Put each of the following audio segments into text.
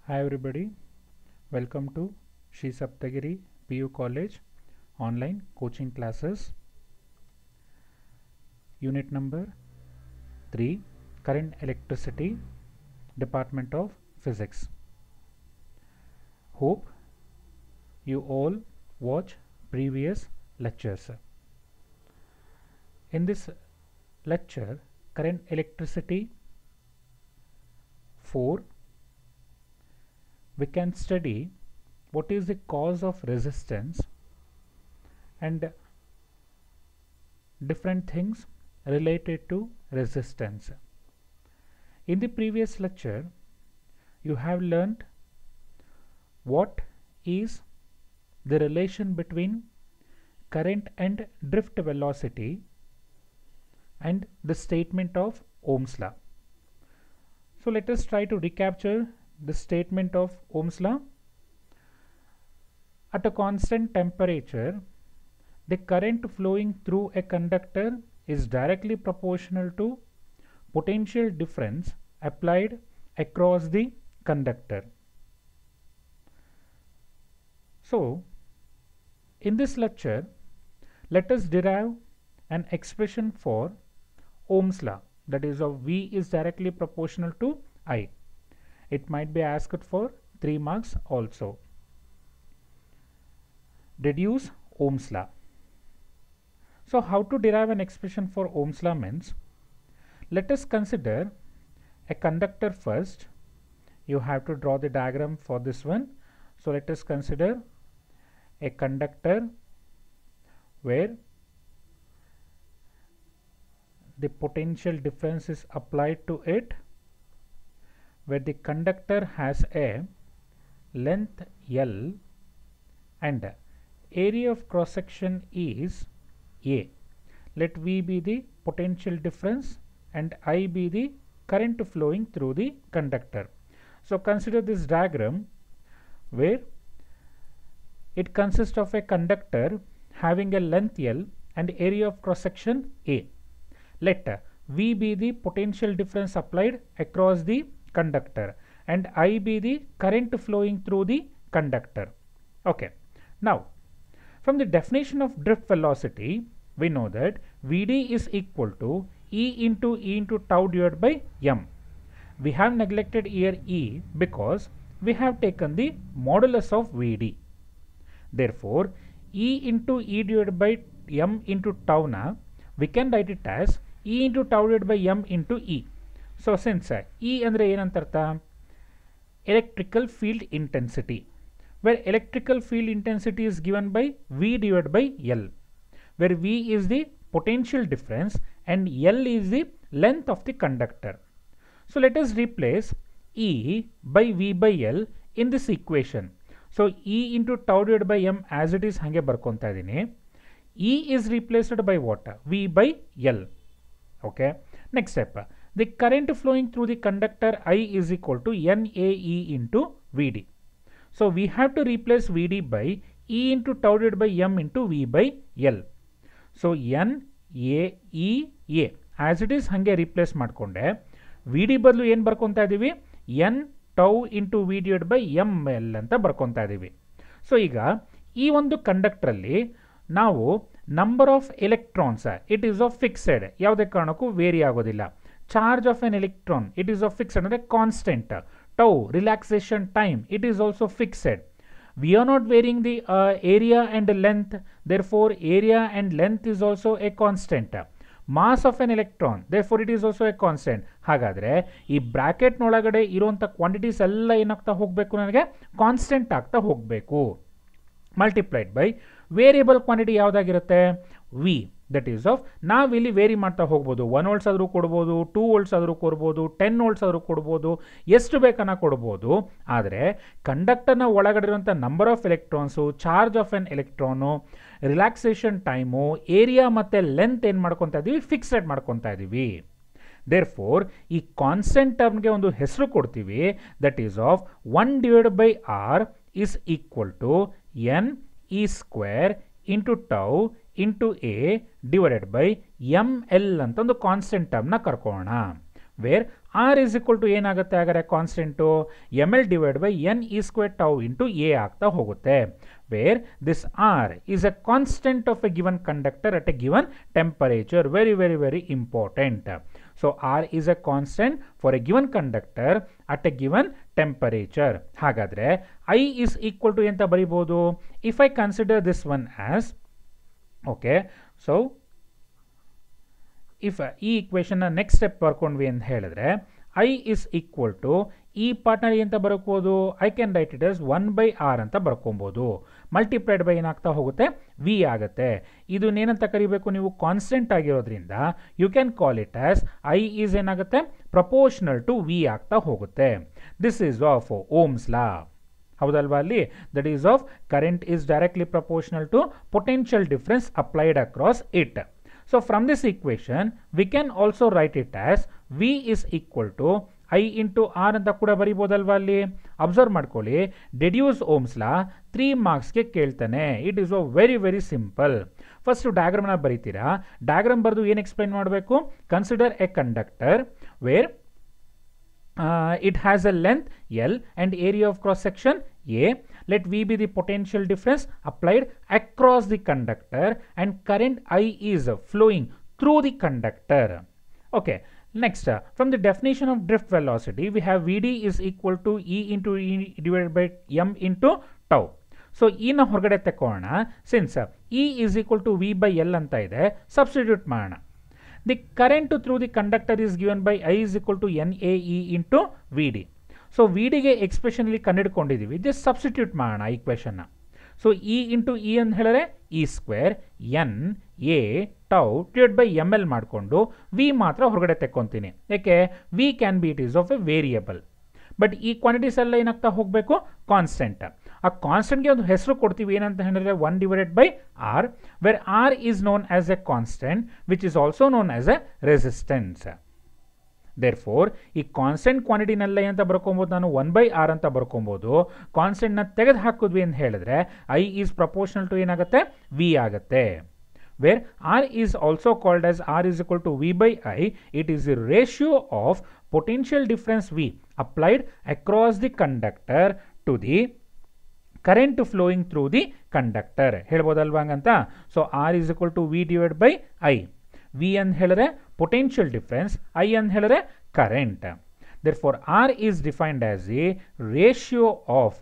Hi everybody, welcome to Shri Saptagiri PU College online coaching classes. Unit number 3, Current Electricity, Department of Physics. Hope you all watch previous lectures. In this lecture, Current Electricity 4, we can study what is the cause of resistance and different things related to resistance. In the previous lecture, you have learnt what is the relation between current and drift velocity and the statement of Ohm's law. So let us try to recapture the statement of Ohm's law. At a constant temperature, the current flowing through a conductor is directly proportional to potential difference applied across the conductor. So, in this lecture, let us derive an expression for Ohm's law, that is of V is directly proportional to I. It might be asked for 3 marks also. Deduce Ohm's law. So how to derive an expression for Ohm's law means, let us consider a conductor first. You have to draw the diagram for this one. So let us consider a conductor where the potential difference is applied to it, where the conductor has a length L and area of cross section is A. Let V be the potential difference and I be the current flowing through the conductor. So consider this diagram where it consists of a conductor having a length L and area of cross section A. Let V be the potential difference applied across the conductor and I be the current flowing through the conductor. Okay. Now, from the definition of drift velocity, we know that Vd is equal to E into tau divided by m. We have neglected here E because we have taken the modulus of Vd. Therefore, E into E divided by m into tau na, we can write it as E into tau divided by m into E. So since E andre ಏನಂತ electrical field intensity, where electrical field intensity is given by V divided by L, where V is the potential difference and L is the length of the conductor. So let us replace E by V by L in this equation. So E into tau divided by m as it is hange barkonta idini. E is replaced by what? V by L. Okay. Next step. The current flowing through the conductor I is equal to NAE into Vd. So we have to replace Vd by E into tau divided by m into V by L. So NAEA as it is hange replace ಮಾಡ್ಕೊಂಡೆ Vd ಬದಲು ಏನು ಬರ್ಕೊಂತಾ ಇದೀವಿ n tau into V divided by ml ಅಂತ ಬರ್ಕೊಂತಾ ಇದೀವಿ. So ಈಗ ಈ ಒಂದು conductor ಅಲ್ಲಿ ನಾವು number of electrons it is of fixed, ಯಾವುದೇ ಕಾರಣಕ್ಕೂ ವೇರಿ ಆಗೋದಿಲ್ಲ. Charge of N electron it is of fixed ಅಂದರೆ constant. tau relaxation time it is also fixed. We are not varying the area and length, therefore area and length is also a constant. Mass of an electron therefore it is also a constant. ಹಾಗಾದ್ರೆ ಈ bracket ನೊಳಗಡೆ ಇರುವಂತ quantities ಎಲ್ಲ ಏನಾಗ್ತಾ ಹೋಗಬೇಕು, ನನಗೆ constant ಆಗ್ತಾ ಹೋಗಬೇಕು. Multiplied by variable quantity ಯಾವುದಾಗಿರುತ್ತೆ ವಿ, ದಟ್ ಈಸ್ ಆಫ್ ನಾವಿಲ್ಲಿ ವೇರಿ ಮಾಡ್ತಾ ಹೋಗ್ಬೋದು. 1 ವೋಲ್ಟ್ಸ್ ಆದರೂ ಕೊಡ್ಬೋದು, 2 ವೋಲ್ಟ್ಸ್ ಆದರೂ ಕೊಡ್ಬೋದು, 10 ವೋಲ್ಟ್ಸ್ ಆದರೂ ಕೊಡ್ಬೋದು, ಎಷ್ಟು ಬೇಕನ್ನ ಕೊಡ್ಬೋದು. ಆದರೆ ಕಂಡಕ್ಟರ್ನ ಒಳಗಡೆ ಇರುವಂಥ number of electrons, charge of N electron, relaxation time, area ಮತ್ತು ಲೆಂತ್ ಏನು ಮಾಡ್ಕೊತಾ ಇದ್ದೀವಿ, ಫಿಕ್ಸೆಡ್ ಮಾಡ್ಕೊತಾ ಇದ್ದೀವಿ. ದೇರ್ಫೋರ್ ಈ ಕಾನ್ಸ್ಟೆಂಟ್ ಟರ್ಮ್ಗೆ ಒಂದು ಹೆಸರು ಕೊಡ್ತೀವಿ, that is of 1 divided by R is equal to n e square into tau into a divided by ml ಅಂತ ಒಂದು ಕಾನ್ಸ್ಟೆಂಟ್ ಟರ್ಮ್ನ ಕರ್ಕೊಳ್ಳೋಣ. Where R is equal to ಏನಾಗುತ್ತೆ ಹಾಗಾದ್ರೆ constant M L divide by N E square tau into A ಆಗ್ತಾ ಹೋಗುತ್ತೆ, where this R is a constant of a given conductor at a given temperature. Very very very important. So R is a constant for a given conductor at a given temperature. ಹಾಗಾದರೆ I is equal to ಎಂತ ಬರೀಬೋದು, if I consider this one as, okay, so if ಈ ಇಕ್ವೇಷನ್ನ next step ಬರ್ಕೊಂಡ್ವಿ ಅಂತ ಹೇಳಿದ್ರೆ I is equal to ಈ ಪಾರ್ಟ್ನಲ್ಲಿ ಅಂತ ಬರ್ಕೋಬೋದು, I can write it as 1/r ಅಂತ ಬರ್ಕೊಬೋದು. ಮಲ್ಟಿಪ್ಲೈಡ್ ಬೈ ಏನಾಗ್ತಾ ಹೋಗುತ್ತೆ, ವಿ ಆಗುತ್ತೆ. ಇದು ಏನಂತ ಕರಿಬೇಕು ನೀವು, ಕಾನ್ಸ್ಟೆಂಟ್ ಆಗಿರೋದ್ರಿಂದ you can call it as I is ಏನಾಗುತ್ತೆ ಪ್ರಪೋರ್ಷನಲ್ ಟು ವಿ ಆಗ್ತಾ ಹೋಗುತ್ತೆ. This is of Ohm's law, ಹೌದಲ್ವಾ ಅಲ್ಲಿ, that is of current is directly proportional to potential difference applied across it. So from this equation we can also write it as V is equal to I into R ಅಂತ ಕೂಡ ಬರೀಬೋದಲ್ವಾ ಅಲ್ಲಿ. Observe ಮಾಡ್ಕೊಳ್ಳಿ, deduce Ohm's law 3 ಮಾರ್ಕ್ಸ್ಗೆ ಕೇಳ್ತಾನೆ. It is very very simple. First ಡಯಾಗ್ರಾಮ್ನ ಬರೀತೀರಾ, diagram ಬರೆದು ಏನು ಎಕ್ಸ್ಪ್ಲೈನ್ ಮಾಡಬೇಕು, consider a conductor where it has a length L and area of cross section A. Let V be the potential difference applied across the conductor and current I is flowing through the conductor. Okay, next from the definition of drift velocity we have Vd is equal to E into E divided by M into tau. So E ನ ಹೊರಗಡೆ ತಕ್ಕೋಣ, since E is equal to V by L ಅಂತ ಇದೆ, substitute ಮಾಡೋಣ. The current through the conductor is given by I is equal to NAE into VD. So VD ಗೆ expression ಇಲ್ಲಿ ಕಂಡುಹಿಡ್ಕೊಂಡಿದ್ದೀವಿ, just substitute ಮಾಡೋಣ ಈಕ್ವೇಷನ್ನ. So E into E ಅಂತ ಹೇಳಿದ್ರೆ E square N A tau divide by M L ಮಾಡಿಕೊಂಡು V ಮಾತ್ರ ಹೊರಗಡೆ ತೆಕ್ಕೊಂತೀನಿ. ಯಾಕೆ, we can be it is of A variable. But ಈ ಕ್ವಾಂಟಿಟೀಸ್ ಎಲ್ಲ ಏನಾಗ್ತಾ ಹೋಗಬೇಕು, ಕಾನ್ಸ್ಟೆಂಟ್. ಆ ಕಾನ್ಸ್ಟೆಂಟ್ಗೆ ಒಂದು ಹೆಸರು ಕೊಡ್ತೀವಿ, ಏನಂತ ಹೇಳಿದ್ರೆ 1 divided by r, where r is known as a constant which is also known as a resistance. Therefore ಈ ಕಾನ್ಸ್ಟೆಂಟ್ ಕ್ವಾಂಟಿಟಿನೆಲ್ಲ ಏನಂತ ಬರ್ಕೊಬೋದು, ನಾನು 1/r ಅಂತ ಬರ್ಕೊಬೋದು. ಕಾನ್ಸ್ಟೆಂಟ್ನ ತೆಗೆದು ಹಾಕಿದ್ವಿ ಅಂತ ಹೇಳಿದ್ರೆ ಐ ಈಸ್ ಪ್ರಪೋರ್ಷನಲ್ ಟು ಏನಾಗುತ್ತೆ, ವಿ ಆಗುತ್ತೆ. Where r is also called as r is equal to v by I, it is the ratio of potential difference V applied across the conductor to the current flowing through the conductor. ಹೇಳ್ಬೋದಲ್ವಾ ಹಂಗಂತ. So r is equal to v divided by I. V ಅಂತ ಹೇಳಿದ್ರೆ potential difference, I ಅಂತ ಹೇಳಿದ್ರೆ current. Therefore r is defined as the ratio of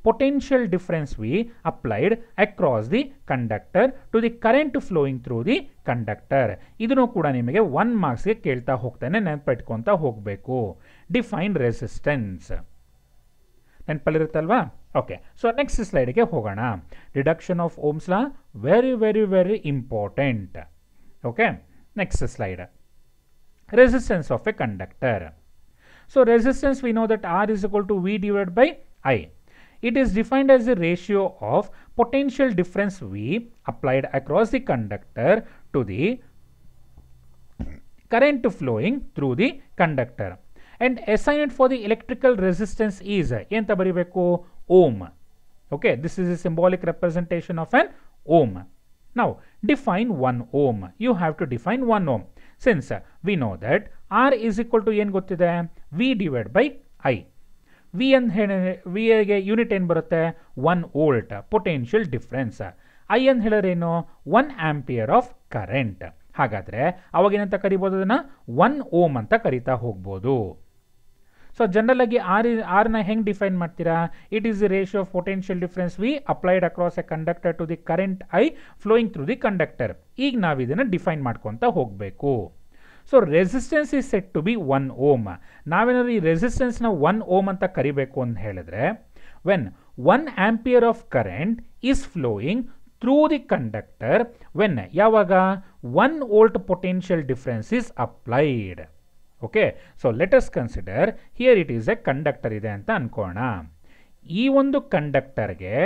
potential difference V applied across the conductor to the current flowing through the conductor. ಇದನ್ನು ಕೂಡ ನಿಮಗೆ 1 ಮಾರ್ಕ್ಸ್ಗೆ ಕೇಳ್ತಾ ಹೋಗ್ತಾನೆ, ನೆನಪಿಟ್ಕೊತಾ ಹೋಗಬೇಕು. ಡಿಫೈನ್ ರೆಸಿಸ್ಟೆನ್ಸ್ ನೆನಪಲ್ಲಿರುತ್ತಲ್ವಾ. ಓಕೆ, ಸೊ ನೆಕ್ಸ್ಟ್ ಸ್ಲೈಡ್ಗೆ ಹೋಗೋಣ. Reduction of Ohm's law, very very very important. Okay, next slide. Resistance of a conductor. So resistance, we know that R is equal to V divided by I. It is defined as the ratio of potential difference V applied across the conductor to the current flowing through the conductor. And SI unit for the electrical resistance is enta baribeku, ohm. Okay, this is a symbolic representation of an ohm. Now define 1 ohm. You have to define 1 ohm. Since we know that R is equal to ಏನು ಗೊತ್ತಿದೆ, V divided by I. V ಅಂತ ಹೇಳಿದ್ರೆ V ಗೆ unit ಏನು ಬರುತ್ತೆ, 1 volt potential difference. I ಅಂತ ಹೇಳಿದ್ರೆ ಏನು, 1 ಆಂಪಿಯರ್ ಆಫ್ ಕರೆಂಟ್. ಹಾಗಾದರೆ ಅವಾಗೇನಂತ ಕರಿಬೋದು, ಅದನ್ನು 1 ಓಮ್ ಅಂತ ಕರಿತಾ ಹೋಗ್ಬೋದು. ಸೊ ಜನರಲ್ ಆಗಿ ಆರ್ನ ಹೆಂಗೆ ಡಿಫೈನ್ ಮಾಡ್ತೀರಾ, it is the ratio of potential difference V applied across a conductor to the current I flowing through the conductor. ಈಗ ನಾವು ಇದನ್ನು ಡಿಫೈನ್ ಮಾಡ್ಕೊತಾ ಹೋಗಬೇಕು. So resistance is set to be 1 ohm. ನಾವೇನಾದ್ರೂ ಈ ರೆಸಿಸ್ಟೆನ್ಸ್ನ 1 ಓಮ್ ಅಂತ ಕರಿಬೇಕು ಅಂತ ಹೇಳಿದ್ರೆ, when 1 ampere of current is flowing through the conductor, when ಯಾವಾಗ 1 volt potential difference is applied. Okay, so let us consider here it is a conductor ಇದೆ ಅಂತ ಅನ್ಕೋಣ. ಈ ಒಂದು ಕಂಡಕ್ಟರ್ಗೆ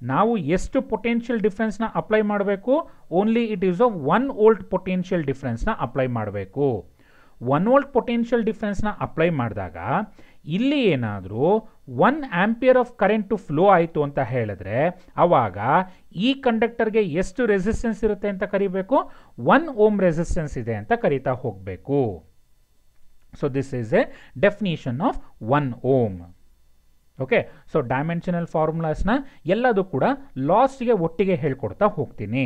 ನಾವು ಎಷ್ಟು ಪೊಟೆನ್ಷಿಯಲ್ ಡಿಫ್ರೆನ್ಸ್ನ ಅಪ್ಲೈ ಮಾಡಬೇಕು, only it is of 1 volt potential ಡಿಫ್ರೆನ್ಸ್ನ ಅಪ್ಲೈ ಮಾಡಬೇಕು. 1 ವೋಲ್ಟ್ ಪೊಟೆನ್ಷಿಯಲ್ ಡಿಫ್ರೆನ್ಸ್ನ ಅಪ್ಲೈ ಮಾಡಿದಾಗ ಇಲ್ಲಿ ಏನಾದರೂ 1 ಆಂಪಿಯರ್ ಆಫ್ ಕರೆಂಟು ಫ್ಲೋ ಆಯಿತು ಅಂತ ಹೇಳಿದ್ರೆ ಆವಾಗ ಈ ಕಂಡಕ್ಟರ್ಗೆ ಎಷ್ಟು ರೆಸಿಸ್ಟೆನ್ಸ್ ಇರುತ್ತೆ ಅಂತ ಕರಿಬೇಕು, 1 ಓಮ್ ರೆಸಿಸ್ಟೆನ್ಸ್ ಇದೆ ಅಂತ ಕರಿತಾ ಹೋಗಬೇಕು. So this is a definition of 1 ohm. Okay, so dimensional ಫಾರ್ಮುಲಾಸ್ನ ಎಲ್ಲದೂ ಕೂಡ ಲಾಸ್ಟ್ಗೆ ಒಟ್ಟಿಗೆ ಹೇಳ್ಕೊಡ್ತಾ ಹೋಗ್ತೀನಿ.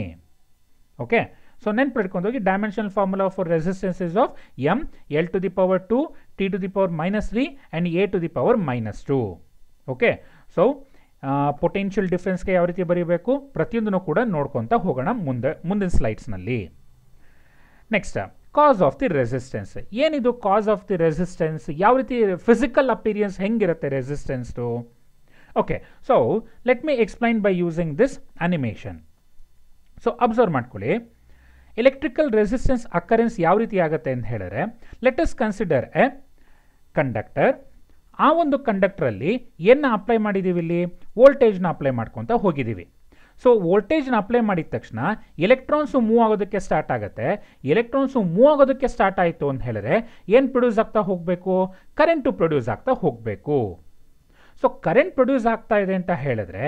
ಓಕೆ, ಸೊ ನೆನ್ಪಿಟ್ಕೊಂಡೋಗಿ dimensional formula for resistance is of M L to the power 2 T to the power -3 and A to the power -2. Okay, so potential ಡಿಫ್ರೆನ್ಸ್ಗೆ ಯಾವ ರೀತಿ ಬರೀಬೇಕು ಪ್ರತಿಯೊಂದನ್ನು ಕೂಡ ನೋಡ್ಕೊತಾ ಹೋಗೋಣ ಮುಂದಿನ ಸ್ಲೈಡ್ಸ್ನಲ್ಲಿ. Next, cause of the resistance. ಏನಿದು ಕಾಸ್ ಆಫ್ ದಿ ರೆಸಿಸ್ಟೆನ್ಸ್? ಯಾವ ರೀತಿ ಫಿಸಿಕಲ್ ಅಪಿರಿಯನ್ಸ್ ಹೆಂಗಿರುತ್ತೆ ರೆಸಿಸ್ಟೆನ್ಸ್ದು? Okay, so let me explain by using this animation. So observe ಮಾಡ್ಕೊಳ್ಳಿ, ಎಲೆಕ್ಟ್ರಿಕಲ್ ರೆಸಿಸ್ಟೆನ್ಸ್ ಅಕರೆನ್ಸ್ ಯಾವ ರೀತಿ ಆಗುತ್ತೆ ಅಂತ ಹೇಳಿದ್ರೆ, let us consider a conductor. ಆ ಒಂದು ಕಂಡಕ್ಟರಲ್ಲಿ ಏನು ಅಪ್ಲೈ ಮಾಡಿದ್ದೀವಿ? ಇಲ್ಲಿ ವೋಲ್ಟೇಜ್ನ ಅಪ್ಲೈ ಮಾಡ್ಕೊತ ಹೋಗಿದ್ದೀವಿ. ಸೊ ವೋಲ್ಟೇಜ್ನ ಅಪ್ಲೈ ಮಾಡಿದ ತಕ್ಷಣ ಎಲೆಕ್ಟ್ರಾನ್ಸು ಮೂವ್ ಆಗೋದಕ್ಕೆ ಸ್ಟಾರ್ಟ್ ಆಗುತ್ತೆ. ಎಲೆಕ್ಟ್ರಾನ್ಸು ಮೂವ್ ಆಗೋದಕ್ಕೆ ಸ್ಟಾರ್ಟ್ ಆಯಿತು ಅಂತ ಹೇಳಿದ್ರೆ ಏನು ಪ್ರೊಡ್ಯೂಸ್ ಆಗ್ತಾ ಹೋಗಬೇಕು? ಕರೆಂಟು ಪ್ರೊಡ್ಯೂಸ್ ಆಗ್ತಾ ಹೋಗಬೇಕು. ಸೊ ಕರೆಂಟ್ ಪ್ರೊಡ್ಯೂಸ್ ಆಗ್ತಾ ಇದೆ ಅಂತ ಹೇಳಿದ್ರೆ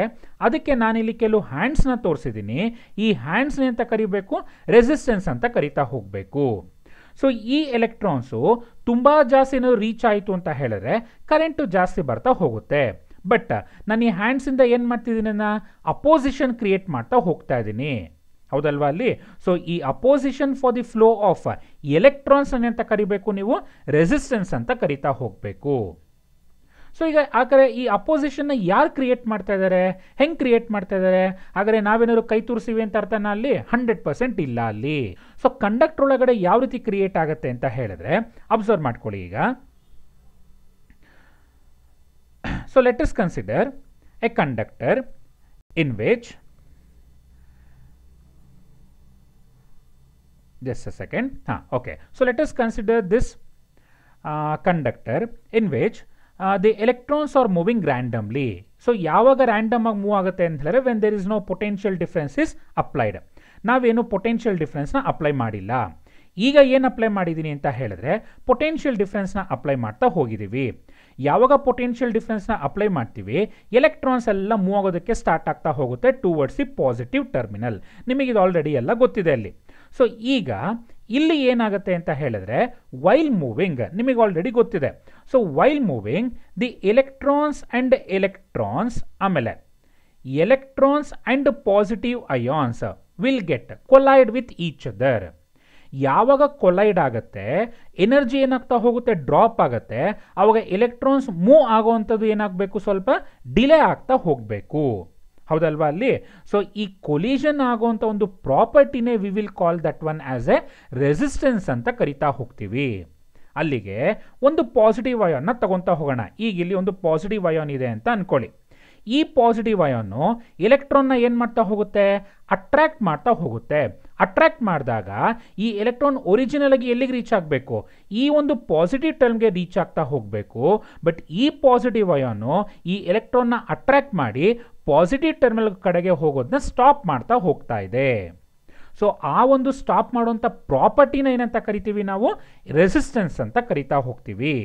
ಅದಕ್ಕೆ ನಾನಿಲ್ಲಿ ಕೆಲವು ಹ್ಯಾಂಡ್ಸ್ನ ತೋರಿಸಿದ್ದೀನಿ. ಈ ಹ್ಯಾಂಡ್ಸ್ನ ಅಂತ ಕರಿಬೇಕು, ರೆಸಿಸ್ಟೆನ್ಸ್ ಅಂತ ಕರಿತಾ ಹೋಗಬೇಕು. ಸೊ ಈ ಎಲೆಕ್ಟ್ರಾನ್ಸು ತುಂಬ ಜಾಸ್ತಿ ಏನಾದ್ರು ರೀಚ್ ಆಯಿತು ಅಂತ ಹೇಳಿದ್ರೆ ಕರೆಂಟು ಜಾಸ್ತಿ ಬರ್ತಾ ಹೋಗುತ್ತೆ. ಬಟ್ ನಾನು ಈ ಹ್ಯಾಂಡ್ಸಿಂದ ಏನು ಮಾಡ್ತಿದ್ದೀನಿ? ಅಪೋಸಿಷನ್ ಕ್ರಿಯೇಟ್ ಮಾಡ್ತಾ ಹೋಗ್ತಾ ಇದ್ದೀನಿ, ಹೌದಲ್ವಾ ಅಲ್ಲಿ? ಸೊ ಈ opposition for the flow of electrons ಅಂತ ಕರಿಬೇಕು, ನೀವು ರೆಸಿಸ್ಟೆನ್ಸ್ ಅಂತ ಕರಿತಾ ಹೋಗಬೇಕು. ಸೊ ಈಗ ಹಾಗಾದರೆ ಈ ಅಪೋಸಿಷನ್ನ ಯಾರು ಕ್ರಿಯೇಟ್ ಮಾಡ್ತಾ ಇದ್ದಾರೆ? ಹೆಂಗೆ ಕ್ರಿಯೇಟ್ ಮಾಡ್ತಾ ಇದ್ದಾರೆ? ಹಾಗಾದರೆ ನಾವೇನಾದ್ರು ಕೈ ತೋರಿಸಿವಿ ಅಂತ ಅರ್ಥನ ಅಲ್ಲಿ? 100% ಇಲ್ಲ ಅಲ್ಲಿ. ಸೊ ಕಂಡಕ್ಟರ್ ಒಳಗಡೆ ಯಾವ ರೀತಿ ಕ್ರಿಯೇಟ್ ಆಗುತ್ತೆ ಅಂತ ಹೇಳಿದ್ರೆ ಅಬ್ಸರ್ವ್ ಮಾಡ್ಕೊಳ್ಳಿ ಈಗ. So let us consider a conductor in which, just a second, okay, so let us consider this conductor in which the electrons are moving randomly. So ಯಾವಾಗ ರ್ಯಾಂಡಮ್ ಆಗಿ ಮೂವ್ ಆಗುತ್ತೆ ಅಂತ ಹೇಳಿದ್ರೆ when there is no potential difference is applied. ನಾವೇನು potential ಡಿಫ್ರೆನ್ಸ್ನ apply ಮಾಡಿಲ್ಲ. ಈಗ ಏನು ಅಪ್ಲೈ ಮಾಡಿದ್ದೀನಿ ಅಂತ ಹೇಳಿದ್ರೆ ಪೊಟೆನ್ಷಿಯಲ್ ಡಿಫ್ರೆನ್ಸ್ನ ಅಪ್ಲೈ ಮಾಡ್ತಾ ಹೋಗಿದ್ದೀವಿ. ಯಾವಾಗ ಪೊಟೆನ್ಷಿಯಲ್ ಡಿಫ್ರೆನ್ಸ್ನ ಅಪ್ಲೈ ಮಾಡ್ತೀವಿ ಎಲೆಕ್ಟ್ರಾನ್ಸ್ ಎಲ್ಲ ಮೂವ್ ಆಗೋದಕ್ಕೆ ಸ್ಟಾರ್ಟ್ ಆಗ್ತಾ ಹೋಗುತ್ತೆ ಟುವರ್ಡ್ಸ್ ದಿ ಪಾಸಿಟಿವ್ ಟರ್ಮಿನಲ್. ನಿಮಗಿದು ಆಲ್ರೆಡಿ ಎಲ್ಲ ಗೊತ್ತಿದೆ ಅಲ್ಲಿ. ಸೊ ಈಗ ಇಲ್ಲಿ ಏನಾಗುತ್ತೆ ಅಂತ ಹೇಳಿದ್ರೆ ವೈಲ್ ಮೂವಿಂಗ್ ನಿಮಗೆ ಆಲ್ರೆಡಿ ಗೊತ್ತಿದೆ. So while moving the electrons and electrons ಆಮೇಲೆ electrons and positive ions will get collide with each other. ಯಾವಾಗ ಕೊಲೈಡ್ ಆಗುತ್ತೆ ಎನರ್ಜಿ ಏನಾಗ್ತಾ ಹೋಗುತ್ತೆ? ಡ್ರಾಪ್ ಆಗುತ್ತೆ. ಆವಾಗ ಎಲೆಕ್ಟ್ರಾನ್ಸ್ ಮೂವ್ ಆಗುವಂಥದ್ದು ಏನಾಗಬೇಕು? ಸ್ವಲ್ಪ ಡಿಲೇ ಆಗ್ತಾ ಹೋಗಬೇಕು, ಹೌದಲ್ವಾ ಅಲ್ಲಿ? ಸೊ ಈ ಕೊಲಿಷನ್ ಆಗುವಂಥ ಒಂದು ಪ್ರಾಪರ್ಟಿನೇ we will call that one as a resistance ಅಂತ ಕರಿತಾ ಹೋಗ್ತೀವಿ. ಅಲ್ಲಿಗೆ ಒಂದು ಪಾಸಿಟಿವ್ ಅಯಾನ್ನ ತಗೊತಾ ಹೋಗೋಣ. ಈಗ ಇಲ್ಲಿ ಒಂದು ಪಾಸಿಟಿವ್ ಅಯಾನ್ ಇದೆ ಅಂತ ಅನ್ಕೊಳ್ಳಿ. ಈ ಪಾಸಿಟಿವ್ ಅಯಾನು ಎಲೆಕ್ಟ್ರಾನ್ನ ಏನು ಮಾಡ್ತಾ ಹೋಗುತ್ತೆ? ಅಟ್ರಾಕ್ಟ್ ಮಾಡ್ತಾ ಹೋಗುತ್ತೆ. ಅಟ್ರಾಕ್ಟ್ ಮಾಡಿದಾಗ ಈ ಎಲೆಕ್ಟ್ರಾನ್ ಒರಿಜಿನಲ್ ಆಗಿ ಎಲ್ಲಿಗೆ ರೀಚ್ ಆಗಬೇಕು? ಈ ಒಂದು ಪಾಸಿಟಿವ್ ಟರ್ಮ್ಗೆ ರೀಚ್ ಆಗ್ತಾ ಹೋಗಬೇಕು. ಬಟ್ ಈ ಪಾಸಿಟಿವ್ ಅಯಾನು ಈ ಎಲೆಕ್ಟ್ರಾನ್ನ ಅಟ್ರಾಕ್ಟ್ ಮಾಡಿ ಪಾಸಿಟಿವ್ ಟರ್ಮಿನಲ್ ಕಡೆಗೆ ಹೋಗೋದನ್ನ ಸ್ಟಾಪ್ ಮಾಡ್ತಾ ಹೋಗ್ತಾ ಇದೆ. ಸೊ ಆ ಒಂದು ಸ್ಟಾಪ್ ಮಾಡುವಂಥ ಪ್ರಾಪರ್ಟಿನ ಏನಂತ ಕರಿತೀವಿ ನಾವು? ರೆಸಿಸ್ಟೆನ್ಸ್ ಅಂತ ಕರಿತಾ ಹೋಗ್ತೀವಿ.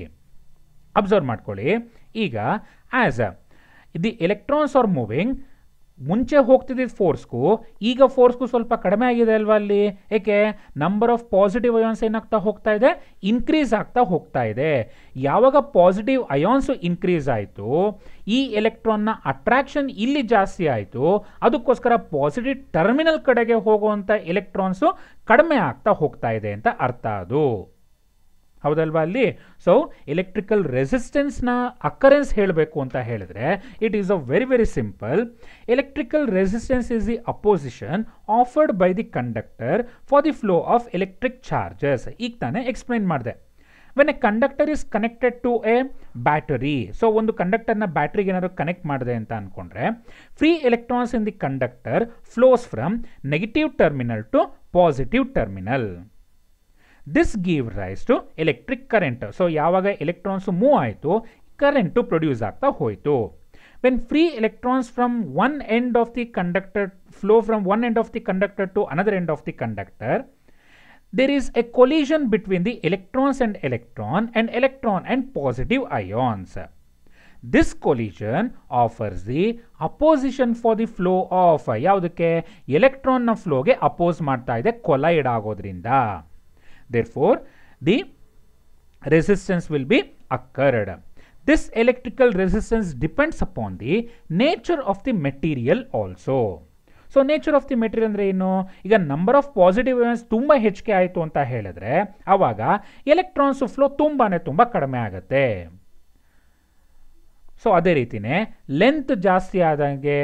ಅಬ್ಸರ್ವ್ ಮಾಡ್ಕೊಳ್ಳಿ ಈಗ. As the electrons are moving, ಮುಂಚೆ ಹೋಗ್ತಿದ್ದ ಫೋರ್ಸ್ಗೂ ಈಗ ಫೋರ್ಸ್ಗೂ ಸ್ವಲ್ಪ ಕಡಿಮೆ ಆಗಿದೆ ಅಲ್ವಾ ಅಲ್ಲಿ? ಏಕೆ? ನಂಬರ್ ಆಫ್ ಪಾಸಿಟಿವ್ ಅಯಾನ್ಸ್ ಏನಾಗ್ತಾ ಹೋಗ್ತಾ ಇದೆ? ಇನ್ಕ್ರೀಸ್ ಆಗ್ತಾ ಹೋಗ್ತಾ ಇದೆ. ಯಾವಾಗ ಪಾಸಿಟಿವ್ ಅಯಾನ್ಸು ಇನ್ಕ್ರೀಸ್ ಆಯಿತು ಈ ಎಲೆಕ್ಟ್ರಾನ್ನ ಅಟ್ರಾಕ್ಷನ್ ಇಲ್ಲಿ ಜಾಸ್ತಿ ಆಯಿತು. ಅದಕ್ಕೋಸ್ಕರ ಪಾಸಿಟಿವ್ ಟರ್ಮಿನಲ್ ಕಡೆಗೆ ಹೋಗುವಂಥ ಎಲೆಕ್ಟ್ರಾನ್ಸು ಕಡಿಮೆ ಆಗ್ತಾ ಹೋಗ್ತಾ ಇದೆ ಅಂತ ಅರ್ಥ ಅದು, ಹೌದಲ್ವಾ ಅಲ್ಲಿ? ಸೊ ಎಲೆಕ್ಟ್ರಿಕಲ್ ರೆಸಿಸ್ಟೆನ್ಸ್ನ ಅಕರೆನ್ಸ್ ಹೇಳಬೇಕು ಅಂತ ಹೇಳಿದ್ರೆ it is a very simple. Electrical resistance is the opposition offered by the conductor for the flow of electric charges. ಈಗ ತಾನೇ ಎಕ್ಸ್ಪ್ಲೈನ್ ಮಾಡಿದೆ. When a conductor is connected to a battery, so ಒಂದು ಕಂಡಕ್ಟರ್ನ ಬ್ಯಾಟ್ರಿಗೆ ಏನಾದ್ರು ಕನೆಕ್ಟ್ ಮಾಡಿದೆ ಅಂತ ಅಂದ್ಕೊಂಡ್ರೆ free electrons in the conductor flows from negative terminal to positive terminal. This give rise to electric current. So ಯಾವಾಗ ಎಲೆಕ್ಟ್ರಾನ್ಸ್ ಮೂವ್ ಆಯಿತು current produce ಆಗ್ತಾ ಹೋಯಿತು. When free electrons from one end of the conductor flow from one end of the conductor to another end of the conductor, there is a collision between the electrons and electron and positive ions. This collision offers the opposition for the flow of ಯಾವುದಕ್ಕೆ? ಎಲೆಕ್ಟ್ರಾನ್ನ ಫ್ಲೋಗೆ oppose ಮಾಡ್ತಾ ಇದೆ collide ಆಗೋದ್ರಿಂದ. Therefore, the resistance will be occurred. This electrical resistance depends upon the nature of the material also. So nature of the material ಅಂದರೆ ಏನು, ಈಗ number of positive ಇಯನ್ಸ್ ತುಂಬ ಹೆಚ್ಚಿಗೆ ಆಯಿತು ಅಂತ ಹೇಳಿದ್ರೆ ಆವಾಗ ಎಲೆಕ್ಟ್ರಾನ್ಸ್ ಫ್ಲೋ ತುಂಬ ಕಡಿಮೆ ಆಗುತ್ತೆ. ಸೊ ಅದೇ ರೀತಿಯೇ ಲೆಂತ್ ಜಾಸ್ತಿ ಆದಂಗೆ,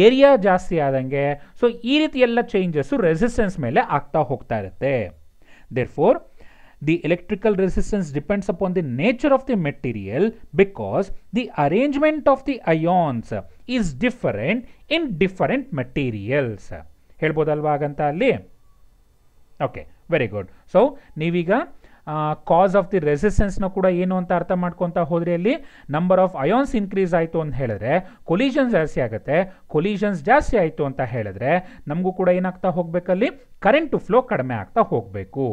ಏರಿಯಾ ಜಾಸ್ತಿ ಆದಂಗೆ, ಸೊ ಈ ರೀತಿ ಎಲ್ಲ ಚೇಂಜಸ್ಸು ರೆಸಿಸ್ಟೆನ್ಸ್ ಮೇಲೆ ಆಗ್ತಾ ಹೋಗ್ತಾ ಇರುತ್ತೆ. Therefore the electrical resistance depends upon the nature of the material because the arrangement of the ions is different in different materials. ಹೇಳ್ಬೋದಲ್ವಾ ಹಾಗಂತ ಅಲ್ಲಿ? Okay, very good. ಸೊ ನೀವೀಗ ಕಾಸ್ ಆಫ್ ದಿ ರೆಸಿಸ್ಟೆನ್ಸ್ನ ಕೂಡ ಏನು ಅಂತ ಅರ್ಥ ಮಾಡ್ಕೊತಾ ಹೋದ್ರೆ ಅಲ್ಲಿ ನಂಬರ್ ಆಫ್ ಅಯಾನ್ಸ್ ಇನ್ಕ್ರೀಸ್ ಆಯಿತು ಅಂತ ಹೇಳಿದ್ರೆ ಕೊಲಿಷನ್ಸ್ ಜಾಸ್ತಿ ಆಗುತ್ತೆ. ಕೊಲಿಷನ್ಸ್ ಜಾಸ್ತಿ ಆಯಿತು ಅಂತ ಹೇಳಿದ್ರೆ ನಮಗೂ ಕೂಡ ಏನಾಗ್ತಾ ಹೋಗಬೇಕಲ್ಲಿ, ಕರೆಂಟ್ ಫ್ಲೋ ಕಡಿಮೆ ಆಗ್ತಾ ಹೋಗಬೇಕು.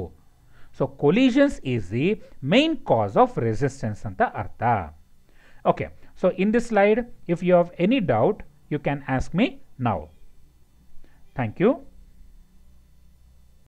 So collisions is the main cause of resistance anta artha. Okay, so in this slide if you have any doubt you can ask me now. Thank you.